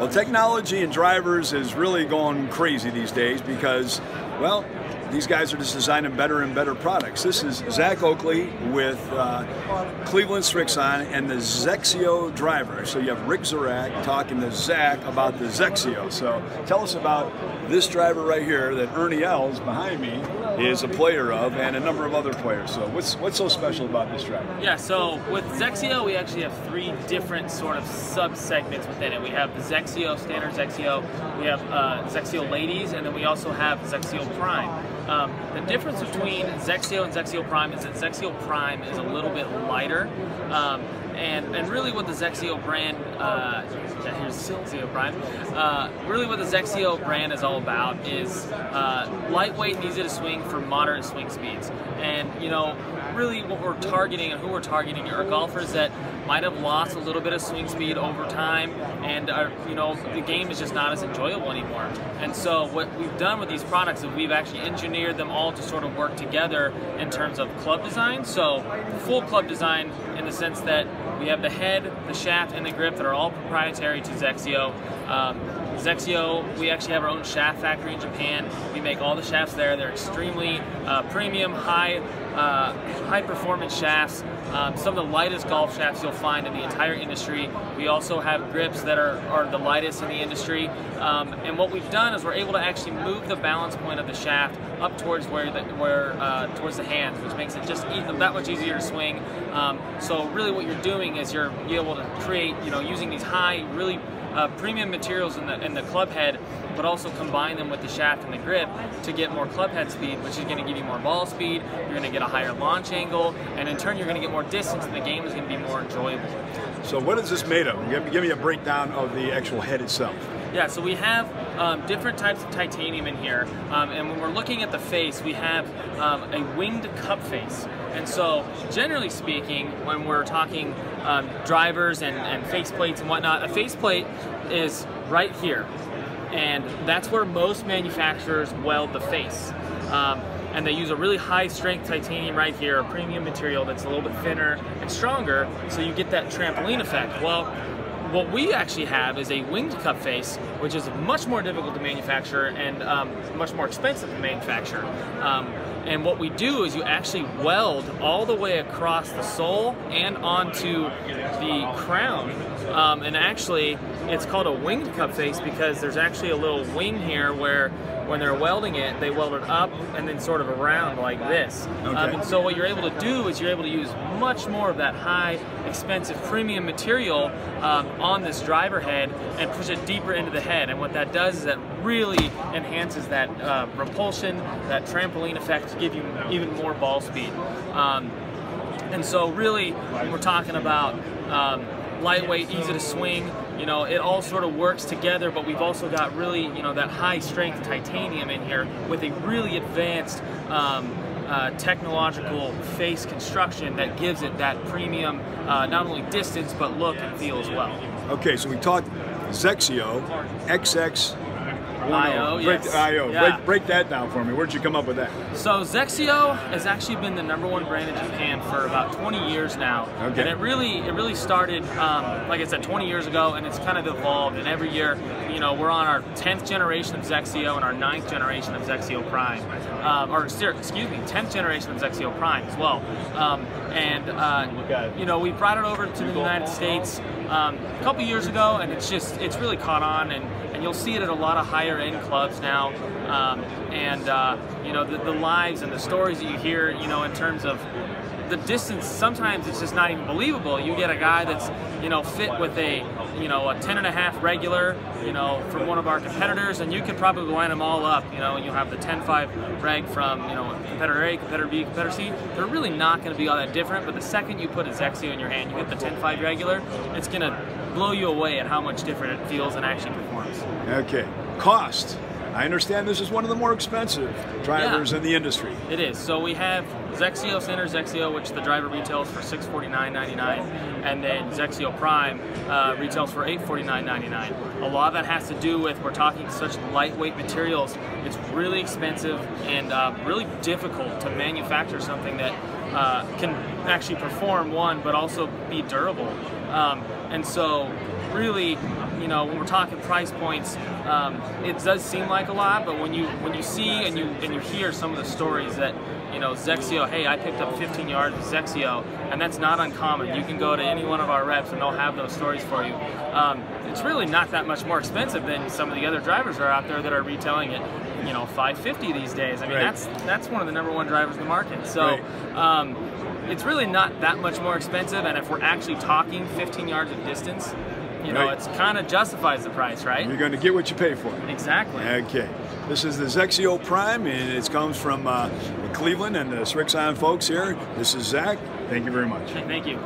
Well, technology in drivers is really going crazy these days because, well, these guys are just designing better and better products. This is Zach Oakley with Cleveland Strixon and the XX10 driver. So you have Rick Zarak talking to Zach about the XX10. So tell us about this driver right here that Ernie Els behind me is a player of, and a number of other players. So what's so special about this driver? Yeah, so with XX10, we actually have three different sort of sub-segments within it. We have the XX10, standard XX10, we have XX10 Ladies, and then we also have XX10 Prime. The difference between XX10 and XX10 Prime is that XX10 Prime is a little bit lighter, and really what the XX10 brand, here's XX10 Prime, really what the XX10 brand is all about is lightweight and easy to swing for moderate swing speeds. And you know, really what we're targeting and who we're targeting are golfers that might have lost a little bit of swing speed over time, and you know, the game is just not as enjoyable anymore. And so what we've done with these products is we've actually engineered them all to sort of work together in terms of club design. So full club design in the sense that we have the head, the shaft, and the grip that are all proprietary to XX10. XX10, we actually have our own shaft factory in Japan. We make all the shafts there. They're extremely premium, high performance shafts. Some of the lightest golf shafts you'll find in the entire industry. We also have grips that are the lightest in the industry. And what we've done is we're able to actually move the balance point of the shaft up towards towards the hands, which makes it just that much easier to swing. So really what you're doing is you're able to create, you know, using these high, really premium materials in the club head, but also combine them with the shaft and the grip to get more club head speed, which is going to give you more ball speed. You're going to get a higher launch angle, and in turn you're going to get more distance, and the game is going to be more enjoyable. So what is this made of? Give me a breakdown of the actual head itself. Yeah, so we have different types of titanium in here, and when we're looking at the face, we have a winged cup face. And so, generally speaking, when we're talking drivers and face plates and whatnot, a face plate is right here, and that's where most manufacturers weld the face. And they use a really high strength titanium right here, a premium material that's a little bit thinner and stronger, so you get that trampoline effect. Well, what we actually have is a winged cup face, which is much more difficult to manufacture and much more expensive to manufacture. And what we do is you actually weld all the way across the sole and onto the crown. And actually, it's called a winged cup face because there's actually a little wing here where when they're welding it, they weld it up and then sort of around like this. Okay. And so what you're able to do is you're able to use much more of that high, expensive, premium material on this driver head and push it deeper into the head. And what that does is that really enhances that repulsion, that trampoline effect to give you even more ball speed. And so really, when we're talking about lightweight, easy to swing, you know, it all sort of works together, but we've also got really, you know, that high strength titanium in here with a really advanced technological face construction that gives it that premium, not only distance, but look and feel as well. Okay, so we talked XX10, XX10. IO, yes. IO. Yeah. Break that down for me. Where'd you come up with that? So XX10 has actually been the #1 brand in Japan for about 20 years now. Okay. And it really started, like I said, 20 years ago, and it's kind of evolved. And every year, you know, we're on our 10th generation of XX10 and our 9th generation of XX10 Prime. Or excuse me, 10th generation of XX10 Prime as well. You know, we brought it over to the United States a couple years ago, and it's really caught on, and you'll see it at a lot of higher end clubs now. You know, the lives and the stories that you hear, you know, in terms of the distance, sometimes it's just not even believable. You get a guy that's, you know, fit with a 10.5 regular, you know, from one of our competitors, and you could probably line them all up, you know, and you'll have the 10.5 reg from, you know, competitor A, competitor B, competitor C. They're really not going to be all that different, but the second you put a XX10 in your hand, you get the 10.5 regular, it's going to blow you away at how much different it feels and actually performs. Okay, cost. I understand this is one of the more expensive drivers in the industry. It is. So we have XX10 Standard XX10, which the driver retails for $649.99, and then XX10 Prime retails for $849.99. A lot of that has to do with, we're talking such lightweight materials. It's really expensive and really difficult to manufacture something that can actually perform, one, but also be durable. And so really, you know, when we're talking price points, it does seem like a lot, but when you see and you hear some of the stories that, you know, XXO, hey, I picked up 15 yards with XXO, and that's not uncommon. You can go to any one of our reps and they'll have those stories for you. It's really not that much more expensive than some of the other drivers that are out there that are retailing it, you know, $550 these days. I mean, that's one of the #1 drivers in the market. So it's really not that much more expensive, and if we're actually talking 15 yards of distance, you know, it's kind of justifies the price, right? You're going to get what you pay for. Exactly. Okay. This is the XXO Prime, and it comes from Cleveland and the Srixon folks here. This is Zach. Thank you very much. Thank you.